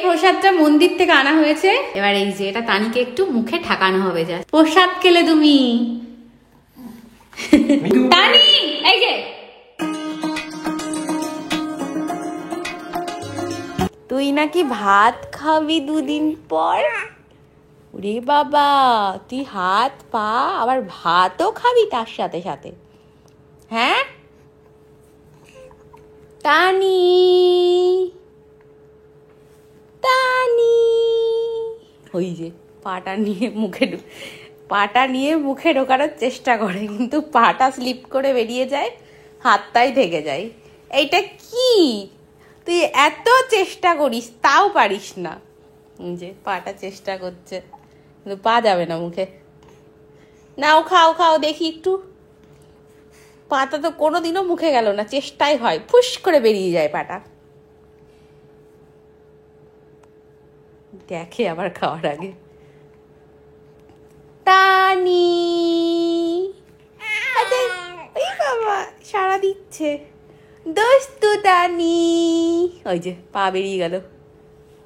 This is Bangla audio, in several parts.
প্রসাদটা মন্দির থেকে আনা হয়েছে। এবার এই যে এটা তানিকে একটু মুখে ঠাকানো হবে। যা প্রসাদ খেলে তুমি তানি, এই যে তুই নাকি ভাত খাবি দুদিন পর। ওরে বাবা, তুই হাত পা আবার ভাতও খাবি তার সাথে সাথে, হ্যাঁ? তানি তানি, ওই যে পাটা নিয়ে মুখে ঢোকানোর চেষ্টা করে, কিন্তু পাটা স্লিপ করে বেরিয়ে যায়, হাতটাই থেকে যায়। এইটা কি, তুই এত চেষ্টা করিস তাও পারিস না। যে পাটা চেষ্টা করছে কিন্তু পা যাবে না মুখে। নাও খাও খাও দেখি একটু। পাটা তো কোনোদিনও মুখে গেল না, চেষ্টাই হয়, ফুস করে বেরিয়ে যায় পাটা। দেখে আবার খাওয়ার আগে। তানি, এই বাবা সাড়া দিচ্ছে, দোস্তু তানি। ওই যে পা বেরিয়ে গেল।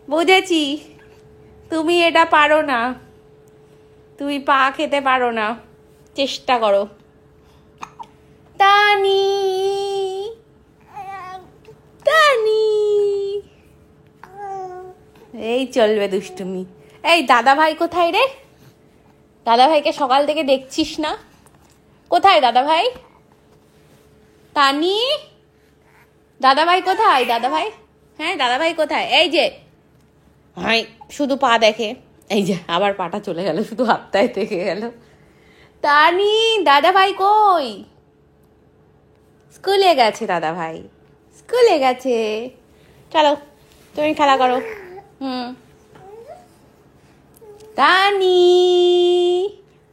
বুঝেছি তুমি এটা পারো না, তুমি পা খেতে পারো না, চেষ্টা করো। তানি তানি, এই চলবে দুষ্টুমি। এই দাদা ভাই কোথায় রে? দাদা ভাইকে সকাল থেকে দেখছিস না, কোথায় দাদা ভাই? তানি, দাদা ভাই কোথায়? দাদা ভাই, হ্যাঁ দাদা ভাই কোথায়? এই যে হাই, শুধু পা দেখে। এই যে আবার পাটা চলে গেল, শুধু হাতটাই থেকে গেল। তানি, দাদা ভাই কই? স্কুলে গেছে দাদা ভাই, স্কুলে গেছে। চলো তুমি খেলা করো। তানি,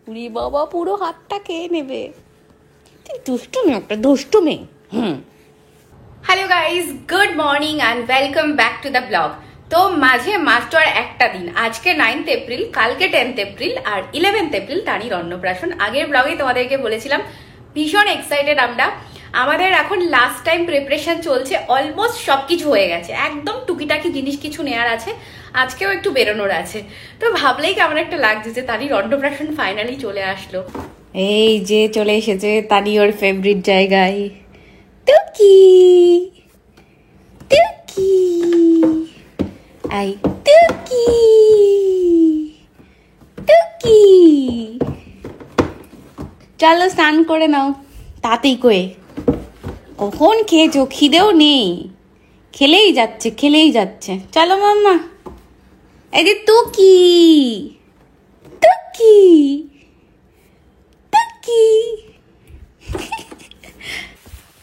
উরি বাবা পুরো হাতটা খেয়ে নেবে। দুষ্টু মেয়ে, একটা দুষ্টু মেয়ে। Hello guys, good morning and welcome back to the blog. তো মাঝে মাত্র আর একটা দিন, আজকে 9th এপ্রিল, কালকে 10th এপ্রিল আর 11th এপ্রিল তানির অন্নপ্রাশন। আগের ব্লগে তোমাদেরকে বলেছিলাম ভীষণ এক্সাইটেড আমরা। আমাদের এখন লাস্ট টাইম প্রিপারেশন চলছে, অলমোস্ট সবকিছু হয়ে গেছে, একদম টুকিটাকি জিনিস কিছু নেওয়ার আছে, আজকেও একটু বেরোনোর আছে। তো ভাবলেই কেমন একটা লাগছে যে তানির অন্নপ্রাশন ফাইনালি চলে আসলো। এই যে চলে এসেছে তানি ওর ফেভারিট জায়গায়। টুকি টুকি, আই টুকি টুকি, চলো স্নান করে নাও তাতেই কয়ে। কখন খেয়েছো? খিদেও নেই, খেলেই যাচ্ছে। চলো মাম্মা। এই যে টুকি টুকি টুকি,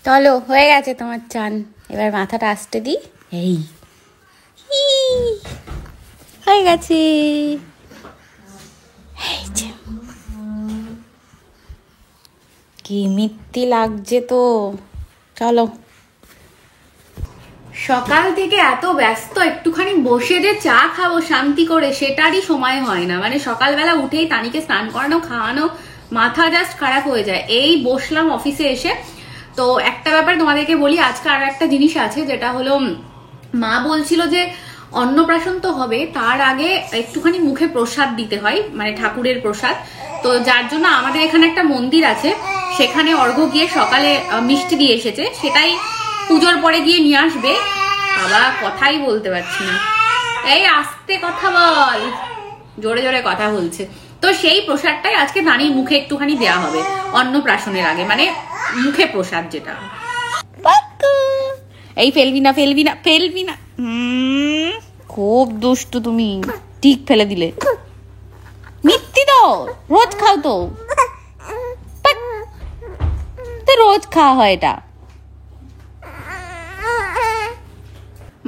চলো হয়ে গেছে তোমার চান, এবার মাথাটা আসতে দিই। এই হয়ে গেছে। কি মিথ্যে লাগছে তো। চলো, সকাল থেকে এত ব্যস্ত, একটুখানি বসে যে চা খাবো শান্তি করে সেটারই সময় হয় না। মানে সকালবেলা উঠেই তানিকে স্নান করানো, খাওয়ানো, মাথা জাস্ট খারাপ হয়ে যায়। এই বসলাম অফিসে এসে। তো একটা ব্যাপার তোমাদেরকে বলি, আজকে আরো একটা জিনিস আছে, যেটা হলো মা বলছিল যে অন্নপ্রাশন তো হবে, তার আগে একটুখানি মুখে প্রসাদ দিতে হয়, মানে ঠাকুরের প্রসাদ। তো যার জন্য আমাদের এখানে একটা মন্দির আছে, সেখানে অর্ঘ্য গিয়ে সকালে মিষ্টি দিয়ে এসেছে, সেটাই পুজোর পরে গিয়ে নিয়ে আসবে। বাবা কথাই বলতে পারছি না, এই আস্তে কথা বল, জোরে জোরে কথা বলছে। তো সেই প্রসাদটাই আজকে নানির মুখে একটুখানি দেওয়া হবে অন্নপ্রাশনের আগে, মানে মুখে প্রসাদ যেটা। এই ফেলবি না, খুব দুষ্টু তুমি, ঠিক ফেলে দিলে। মিথ্যি তো রোজ খাও তো, রোজ খাওয়া হয় এটা।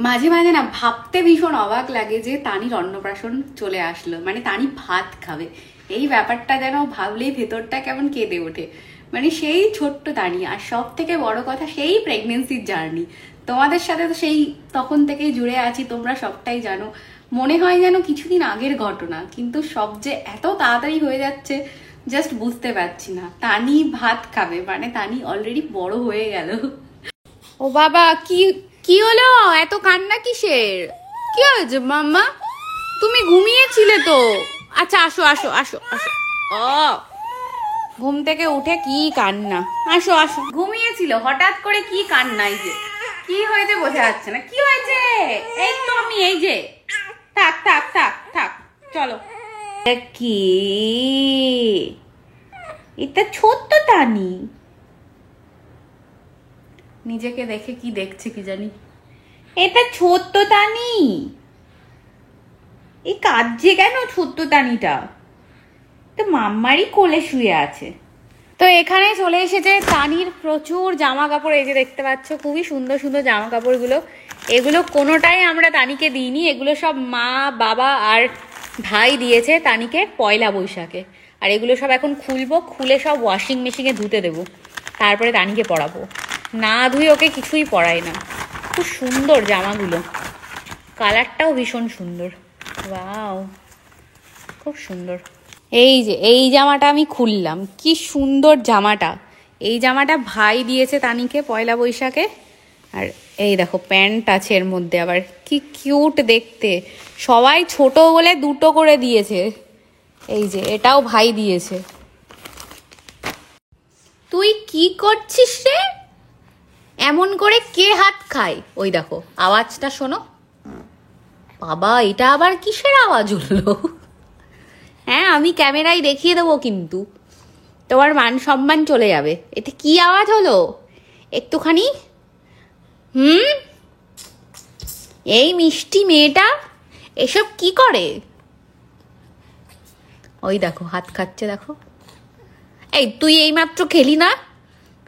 মাঝে মাঝে না ভাবতে ভীষণ অবাক লাগে যে তানির অন্নপ্রাশন চলে আসলো, মানে তানি ভাত খাবে, এই ব্যাপারটা যেন ভাবলেই ভেতরটা কেমন কেঁদে ওঠে। মানে সেই ছোট্ট তানি, আর সব থেকে বড় কথা সেই প্রেগনেন্সির জার্নি। তোমাদের সাথে তো সেই তখন থেকেই জুড়ে আছি, তোমরা সবটাই জানো। মনে হয় যেন কিছুদিন আগের ঘটনা, কিন্তু সব যে এত তাড়াতাড়ি হয়ে যাচ্ছে জাস্ট বুঝতে পারছি না। তানি ভাত খাবে মানে তানি অলরেডি বড় হয়ে গেল। ও বাবা, কি হলো? এত কান্না কিসের? কি হয়েছে মাম্মা? তুমি ঘুমিয়েছিলে তো। আচ্ছা আসো আসো আসো আসো। ও ঘুম থেকে উঠে কি কান্না। আসো আসো। ঘুমিয়েছিল হঠাৎ করে কি কান্না। এই যে কি হয়েছে বোঝা যাচ্ছে না। কি হয়েছে? এই তো আমি এই যে। থাক থাক থাক থাক চলো। কি এটা ছোট্ট তানি নিজেকে দেখে কি দেখছে কি জানি। এটা ছোট্ট তানি এই কাঁদছে কেন? ছোট্ট তানিটা তো মাম্মারই কোলে শুয়ে আছে। তো এখানে চলে এসেছে তানির প্রচুর জামা কাপড়। এই যে দেখতে পাচ্ছ খুবই সুন্দর সুন্দর জামা কাপড়গুলো। এগুলো কোনোটাই আমরা তানিকে দিইনি, এগুলো সব মা বাবা আর ভাই দিয়েছে তানিকে পয়লা বৈশাখে। আর এগুলো সব এখন খুলবো, খুলে সব ওয়াশিং মেশিনে ধুতে দেবো, তারপরে তানিকে পরাবো। না ধুয়ে ওকে কিছুই পরাই না। খুব সুন্দর জামাগুলো, কালারটাও ভীষণ সুন্দর। ওয়াও খুব সুন্দর। এই যে এই জামাটা আমি খুললাম, কি সুন্দর জামাটা। এই জামাটা ভাই দিয়েছে তানিকে পয়লা বৈশাখে। আর এই দেখো প্যান্ট আছে এর মধ্যে, আবার কি কিউট দেখতে। সবাই ছোট বলে দুটো করে দিয়েছে। এই যে এটাও ভাই দিয়েছে। তুই কি করছিস রে? এমন করে কে হাত খায়? ওই দেখো আওয়াজটা শোনো। বাবা এটা আবার কিসের আওয়াজ হলো? হ্যাঁ আমি ক্যামেরায় দেখিয়ে দেবো, কিন্তু তোমার মান সম্মান চলে যাবে। এটা কি আওয়াজ হলো একটুখানি? এই মিষ্টি মেয়েটা এসব কি করে? ওই দেখো হাত খাচ্ছে, দেখো। এই তুই এই মাত্র খেলি না,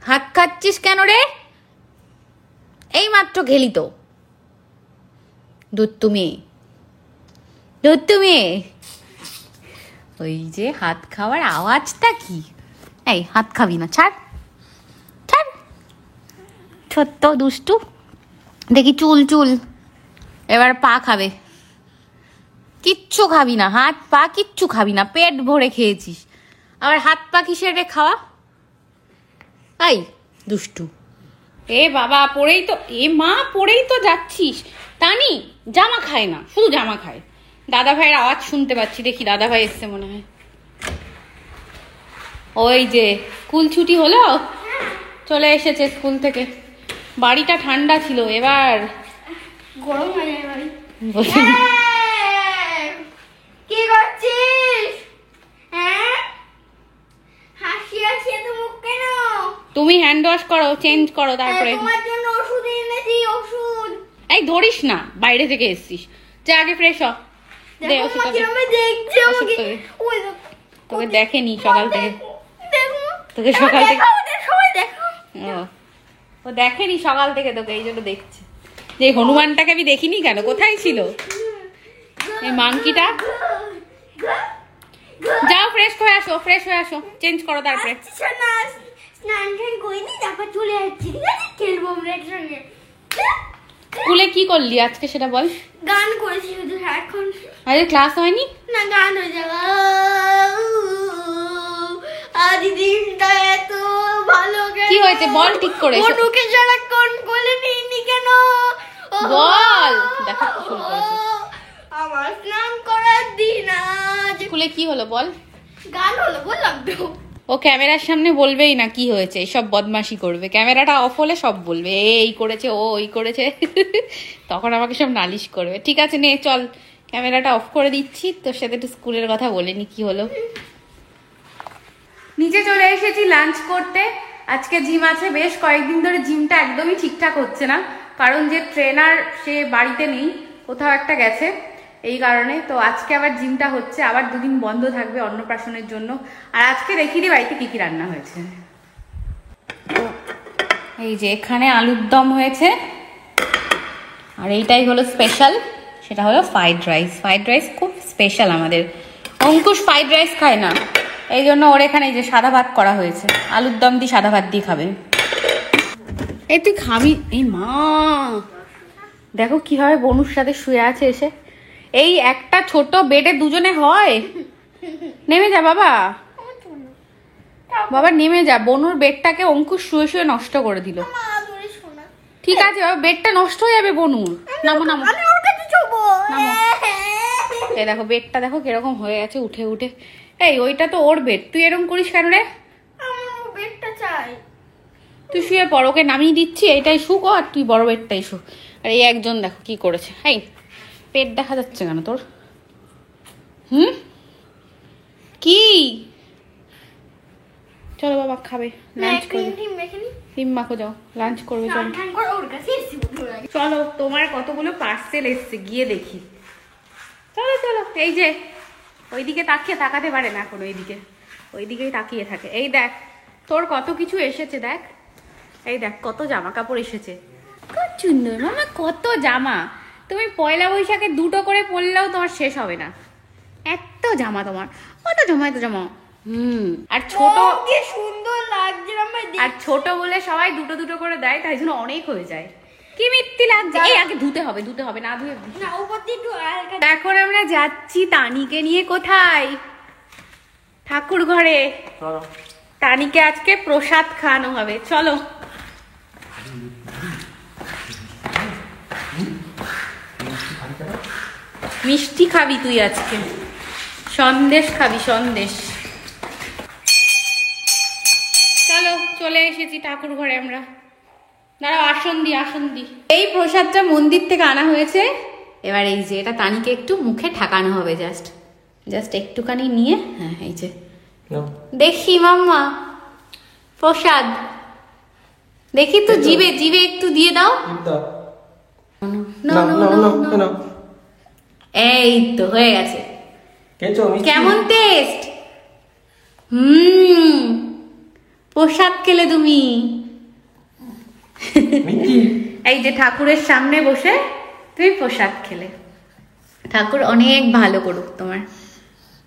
হাত খাচ্ছিস কেন রে? এই মাত্র খেলি তো। দুধ তুমি ওই যে হাত খাওয়ার আওয়াজটা কি? এই হাত খাবি না, ছাড় ছাড়। ছোট্ট দুষ্টু, দেখি চুল চুল। এবার পা খাবে। কিচ্ছু খাবি না, হাত পা কিচ্ছু খাবি না, পেট ভরে খেয়েছিস। আবার হাত পা কিসের রে খাওয়া? এই দুষ্টু। এ বাবা পড়েই তো, এ মা পড়েই তো যাচ্ছিস। তানি জামা খায় না, শুধু জামা খায়। দাদা ভাইয়ের আওয়াজ শুনতে পাচ্ছি, দেখি দাদা ভাই এসছে মনে হয়। ওই যে স্কুল ছুটি হলো, চলে এসেছে স্কুল থেকে। বাড়িটা ঠান্ডা ছিল, এবার গরম হয়ে যায় বাড়ি। কি করছিস? হ্যাঁ হাসি হাসি এত মুখ কেন? তুমি হ্যান্ড ওয়াশ করো, চেঞ্জ করো, তারপরে তোমার জন্য ওষুধ এনেছি। ওষুধ এই ধরিস না, বাইরে থেকে এসছিস। যা আগে ফ্রেশ হ। দে ওষুধ। তোকে দেখেনি সকাল থেকে, তোকে সকাল থেকে ও দেখেনি সকাল থেকে তোকে, এই জন্য দেখছে। যে হনুমানটাকে আমি দেখিনি কেন, কোথায় ছিল এই মাংকিটা? যাও ফ্রেশ হয়ে আসো, ফ্রেশ হয়ে আসো, চেঞ্জ করো তারপরে। স্নান টান করিনি, তারপর চলে যাচ্ছি। ঠিক আছে, খেলবো আমরা একসঙ্গে। স্কুলে কি করলি আজকে সেটা বল। গান করেছি শুধু এখন। আরে ক্লাস হয়নি? না গান হয়ে যাবে। আজ দিনটা এত ভালো গেল। কি হয়েছে বল ঠিক করে। অনুকে সারাক্ষণ কোলে নিইনি কেন? বল। দেখো কি শুরু করেছে। আমার স্নান করার দিন আজ। স্কুলে কি হলো বল। গান হলো, বললাম তো। ও ক্যামেরার সামনে বলবেই না কি হয়েছে, সব বদমাশি করবে। ক্যামেরাটা অফ হলে সব বলবে, এই করেছে ও ওই করেছে। তখন আমাকে সব নালিশ করবে। ঠিক আছে নে চল, ক্যামেরাটা অফ করে দিচ্ছি, তোর সাথে একটু স্কুলের কথা বলে নি কি হলো। নিচে চলে এসেছি লাঞ্চ করতে। আজকে জিম আছে, বেশ কয়েকদিন ধরে জিমটা একদমই ঠিকঠাক হচ্ছে না, কারণ যে ট্রেনার সে বাড়িতে নেই, কোথাও একটা গেছে, এই কারণে। তো আজকে আবার জিমটা হচ্ছে, আবার দুদিন বন্ধ থাকবে অন্নপ্রাশনের জন্য। আর আজকে দেখিয়ে দিই বাড়িতে কি কি রান্না হয়েছে। এই যে এখানে আলুর দম হয়েছে, আর এইটাই হলো স্পেশাল, সেটা হলো ফ্রাইড রাইস। ফ্রাইড রাইস খুব স্পেশাল আমাদের। অঙ্কুশ ফ্রাইড রাইস খায় না, এই জন্য ওর এখানে এই যে সাদা ভাত করা হয়েছে, আলুর দম দিয়ে সাদা ভাত দিয়ে খাবে। এই তুই খাবি? এই মা দেখো কিভাবে বনুর সাথে শুয়ে আছে এসে। এই একটা ছোট বেডে দুজনে হয়? নেমে যা বাবা, বাবা নেমে যা। বনুর বেডটাকে অঙ্কুশ শুয়ে শুয়ে নষ্ট করে দিল। ঠিক আছে বাবা, বেডটা নষ্ট হয়ে যাবে বনুর। নামো নামো নামো। এই দেখো বেডটা দেখো কিরকম হয়ে গেছে উঠে উঠে। এই ওইটা তো ওর বেড, তুই এরকম করিস কেন রে? আমার বেডটা চাই। তুই শুয়ে পড়, ওকে নামিয়ে দিচ্ছি, এইটাই শুক আর তুই বড় বেডটাই শু। আর এই একজন দেখো কি করেছে। এই পেট দেখা যাচ্ছে কেন তোর? কি? চলো বাবা খাবে, লাঞ্চ করবে। ডিম মাখো, যাও লাঞ্চ করবে। চলো চলো, তোমার কতগুলো পার্সেল এসছে গিয়ে দেখি। চলো চলো। এই যে ওইদিকে তাকাতে পারে না এখন, ওইদিকেই তাকিয়ে থাকে। এই দেখ তোর কত কিছু এসেছে, দেখ এই দেখ কত জামা কাপড় এসেছে। খুব সুন্দর মামা, কত জামা। তুমি পয়লা বৈশাখে 2টো করে পরলেও তোমার শেষ হবে না, এত জামা তোমার। কত জামা, এত জামা। আর ছোট, কি সুন্দর লাগছে আমার। আর ছোট বলে সবাই 2টো করে দেয়, তাই জন্য অনেক হয়ে যায়। কি মিথ্যি লাগছে। এই আগে ধুতে হবে, না ধুয়ে না উপর দিয়ে একটু হালকা। এখন আমরা যাচ্ছি তানিকে নিয়ে। কোথায়? ঠাকুর ঘরে। তানিকে আজকে প্রসাদ খাওয়ানো হবে, চলো। মিষ্টি খাবি তুই আজকে, সন্দেশ খাবি, সন্দেশ। চলো চলে এসেছি ঠাকুর ঘরে আমরা। দাঁড়াও, আসন দি। এই প্রসাদটা মন্দির থেকে আনা হয়েছে। এবার এই যে এটা তানিকে একটু মুখে ঠাকানো হবে, জাস্ট একটুখানি নিয়ে। হ্যাঁ এই যে দেখি মাম্মা প্রসাদ, দেখি তো জিভে একটু দিয়ে দাও। এই তো হয়ে গেছে। কেমন টেস্ট? প্রসাদ খেলে তুমি। এই যে ঠাকুরের সামনে বসে তুমি প্রসাদ খেলে, ঠাকুর অনেক ভালো করুক তোমার।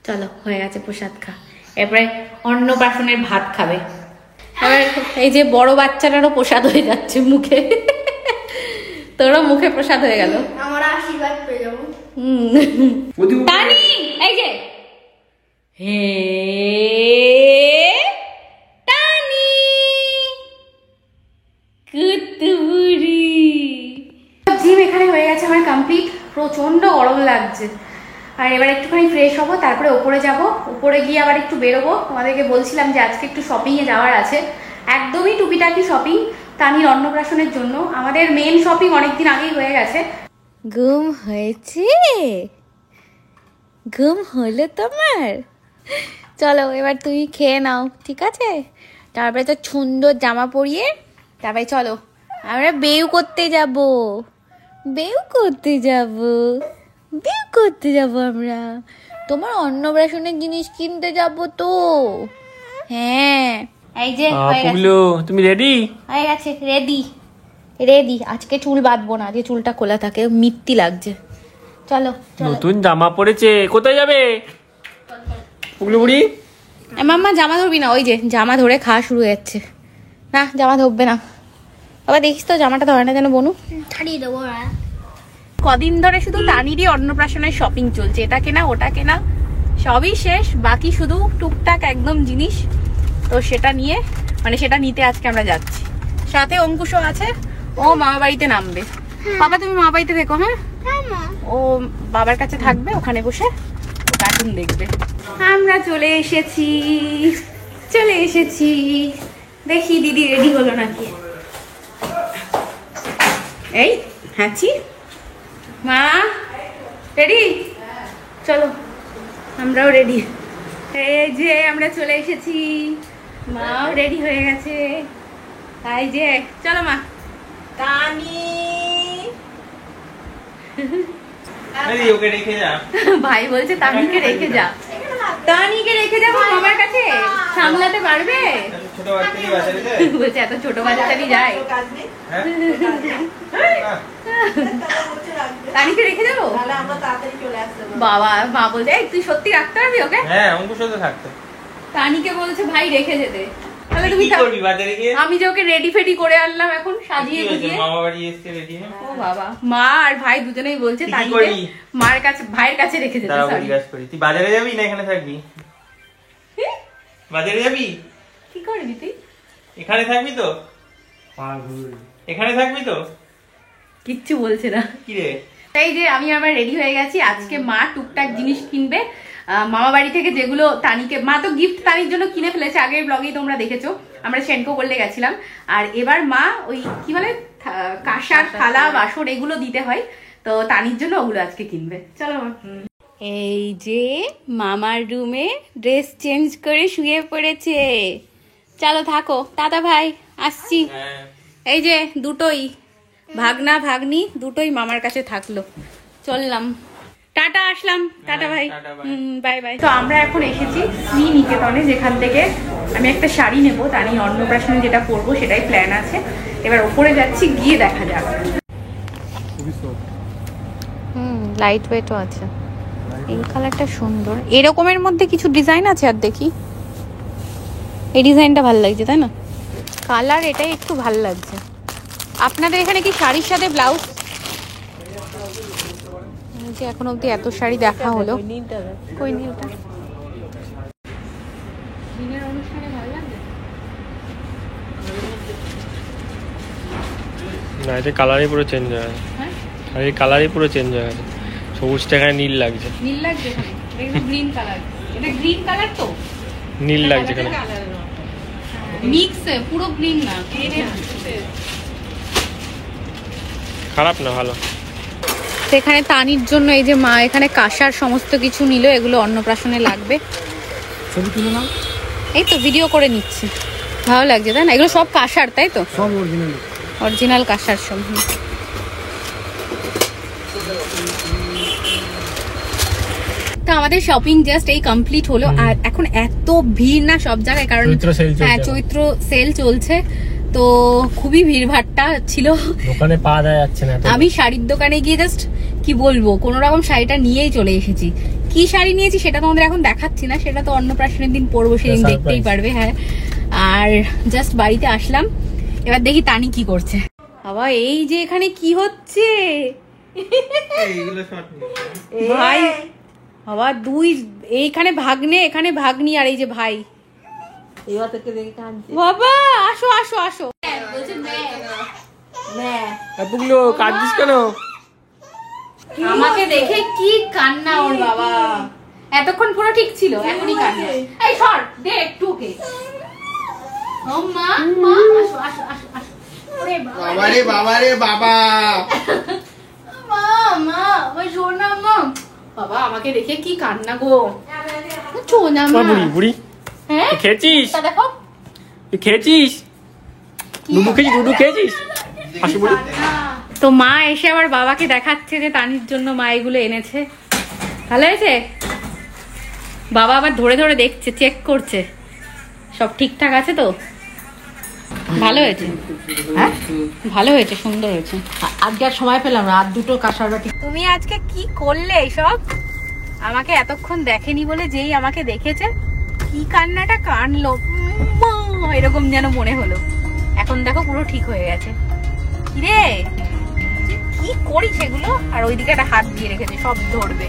চলো হয়ে গেছে, প্রসাদ খা। এরপরে অন্নপ্রাশনের ভাত খাবে। এবার এই যে বড় বাচ্চাটারও প্রসাদ হয়ে যাচ্ছে মুখে, তোরও মুখে প্রসাদ হয়ে গেল। আমার আশীর্বাদ পেয়ে যাবো। তানি এই যে, হে তানি কুতুরি। জিম এখানে হয়ে গেছে আমার কমপ্লিট। প্রচন্ড গরম লাগছে। আর এবার একটুখানি ফ্রেশ হবো, তারপরে ওপরে যাব। উপরে গিয়ে আবার একটু বেরোবো। তোমাদেরকে বলছিলাম যে আজকে একটু শপিংয়ে যাওয়ার আছে, একদমই টুকিটাকি শপিং তানির অন্নপ্রাশনের জন্য। আমাদের মেন শপিং অনেকদিন আগেই হয়ে গেছে। ঘুম হয়েছে? ঘুম হলো তোমার? চলো এবার তুমি খেয়ে নাও, ঠিক আছে? তারপরে তো সুন্দর জামা পরিয়ে তারপরে চলো আমরা বেউ করতে যাব আমরা। তোমার অন্নপ্রাশনের জিনিস কিনতে যাব তো। হ্যাঁ এই যে তুমি রেডি? হয়ে গেছে, রেডি। আজকে চুল বাঁধবো না, যে চুলটা খোলা থাকে, মিথ্যি লাগছে। চলো নতুন জামা পড়েছে, কোথায় যাবে পুগলু বুড়ি? মাম্মা জামা ধরবি না, ওই যে জামা ধরে খাওয়া শুরু হয়ে যাচ্ছে। না জামা ধরবে না বাবা, দেখিস তো জামাটা ধরে না যেন বনু। ছাড়িয়ে দেবো। কদিন ধরে শুধু তানিরই অন্নপ্রাশনের শপিং চলছে, এটা কেনা ওটা কেনা, সবই শেষ। বাকি শুধু টুকটাক একদম জিনিস, তো সেটা নিয়ে সেটা নিতে আজকে আমরা যাচ্ছি। সাথে অঙ্কুশও আছে, ও মামা বাড়িতে নামবে। বাবা তুমি মামা বাড়িতে দেখো। হ্যাঁ ও বাবার কাছে থাকবে, ওখানে বসে কার্টুন দেখবে। আমরা চলে এসেছি। দেখি দিদি রেডি হলো নাকি। এই হ্যাঁচি মা রেডি, চলো আমরাও রেডি। এই যে আমরা চলে এসেছি, মাও রেডি হয়ে গেছে। তাই যে চলো মা। তানি ওকে রেখে যা। ভাই বলছে তানিকে রেখে যা। তানিকে রেখে যাবো মামার কাছে, সামলাতে পারবে? ছোট বাচ্চাটি বাজারে যায়? বলছে এত ছোট বাচ্চাটি যায়। তানিকে রেখে যাবো? বাবা মা বলছে তুই সত্যি রাখতে পারবি ওকে? হ্যাঁ অঙ্কুশ তো থাকতো। তানিকে বলছে ভাই রেখে যেতে। তাহলে তুমি আমি যে ওকে রেডি ফেডি করে আনলাম, এখন সাজিয়ে গুজিয়ে মামা বাড়ি এসে রেডি। ও বাবা, মা আর ভাই দুজনেই বলছে তানিকে মার কাছে ভাইয়ের কাছে রেখে যেতে। তুই বাজারে যাবি না এখানে থাকবি? বাজারে যাবি? কি করবি তুই? এখানে থাকবি তো? এখানে থাকবি তো? কিচ্ছু বলছে না। কি রে এই যে আমি আবার রেডি হয়ে গেছি। আজকে মা টুকটাক জিনিস কিনবে মামা বাড়ি থেকে, যেগুলো তানিকে, মা তো গিফট তানির জন্য কিনে ফেলেছে, আগের ব্লগেই তোমরা দেখেছো, আমরা সেনকো করলে গেছিলাম। আর এবার মা ওই কি বলে কাঁসার থালা বাসন এগুলো দিতে হয়, তো তানির জন্য ওগুলো আজকে কিনবে। চলো এই যে মামার রুমে ড্রেস চেঞ্জ করে শুয়ে পড়েছে। চলো থাকো, টাটা ভাই, আসছি। এই যে দুটোই ভাগনা ভাগ্নি দুটোই মামার কাছে থাকলো, চললাম, টাটা, আসলাম, টাটা ভাই, বাই বাই। তো আমরা এখন এসেছি শ্রী নিকেতনে, যেখান থেকে আমি একটা শাড়ি নেবো, তার অন্নপ্রাশনে যেটা পরবো সেটাই প্ল্যান আছে। এবার ওপরে যাচ্ছি, গিয়ে দেখা যাক। লাইট ওয়েটও আছে, এই কালারটা সুন্দর। এরকমের মধ্যে কিছু ডিজাইন আছে, আর দেখি এই ডিজাইনটা ভালো লাগছে, তাই না? কালার এটাই একটু ভালো লাগছে। আপনাদের এখানে কি শাড়ির সাথে ব্লাউজ? যে এখন অব্দি এত শাড়ি দেখা হলো, কই নীলটা দিনের অনুষ্ঠানে ভালো লাগবে না, এটা কালারই পুরো চেঞ্জ হয়ে গেছে। হ্যাঁ, আর এই কালারই পুরো চেঞ্জ হয়ে গেছে, সবুজটা এখানে নীল লাগছে। নীল লাগছে এখানে, এটা গ্রিন কালার, এটা গ্রিন কালার তো নীল লাগছে এখানে, মিক্স, পুরো গ্রিন না। খারাপ না, ভালো। সেখানে তানির জন্য এই যে মা এখানে কাঁসার সমস্ত কিছু নিল, এগুলো অন্নপ্রাশনে লাগবে। ছবি তুলে নাও, এই তো ভিডিও করে নিচ্ছি, ভালো লাগছে তাই না? এগুলো সব কাঁসার, তাই তো? সব অরিজিনাল, অরিজিনাল কাঁসার সব। তো আমাদের শপিং জাস্ট এই কমপ্লিট হলো। আর এখন এত ভিড় না সব জায়গায়, কারণ হ্যাঁ চৈত্র সেল চলছে, তো খুবই ভিড়ভাট্টা ছিল, দোকানে পাওয়া যাচ্ছে না। আমি শাড়ির দোকানে গিয়ে জাস্ট কি বলবো, কোন রকম শাড়িটা নিয়েই চলে এসেছি। কি শাড়ি নিয়েছি সেটা তোমাদের এখন দেখাচ্ছি না, সেটা তো অন্নপ্রাশনের দিন পরবো, সেদিন দেখতেই পারবে। হ্যাঁ, আর জাস্ট বাড়িতে আসলাম, এবার দেখি তানি কি করছে। বাবা এই যে এখানে কি হচ্ছে ভাই, বাবা দুই, এইখানে ভাগ্নে, এখানে ভাগ্নি, আর এই যে ভাই। বাবা আসো আসো আসো, পুগলো কাঁদছিস কেন? আমাকে দেখে কি কান্না ওর, বাবা এতক্ষণ পুরো ঠিক ছিল, এখনই কান্না। এই সর দে একটু ওকে। ও মা, মা আসো আসো আসো আসো। ওরে বাবা রে বাবা রে বাবা, মা মা ওই সোনা মা, বাবা আমাকে দেখে কি কান্না গো। সোনা মা, বুড়ি বুড়ি, হ্যাঁ খেয়েছিস? তা দেখো, তুই খেয়েছিস? দুধু খেয়েছিস? দুধু খেয়েছিস? আসো বুড়ি। তো মা এসে আবার বাবাকে দেখাচ্ছে যে তানির জন্য মা এগুলো এনেছে। ভালো হয়েছে? বাবা আবার ধরে ধরে দেখছে, চেক করছে সব ঠিকঠাক আছে তো। ভালো হয়েছে, হ্যাঁ ভালো হয়েছে, সুন্দর হয়েছে। আজকে আর সময় পেলাম না, আর দুটো কাঁসার বাটি। তুমি আজকে কি করলে সব? আমাকে এতক্ষণ দেখেনি বলে, যেই আমাকে দেখেছে কি কান্নাটা কানলো, এরকম যেন মনে হলো। এখন দেখো পুরো ঠিক হয়ে গেছে। কিরে কি করি সেগুলো, আর ওইদিকে একটা হাত দিয়ে রেখেছে, সব ধরবে।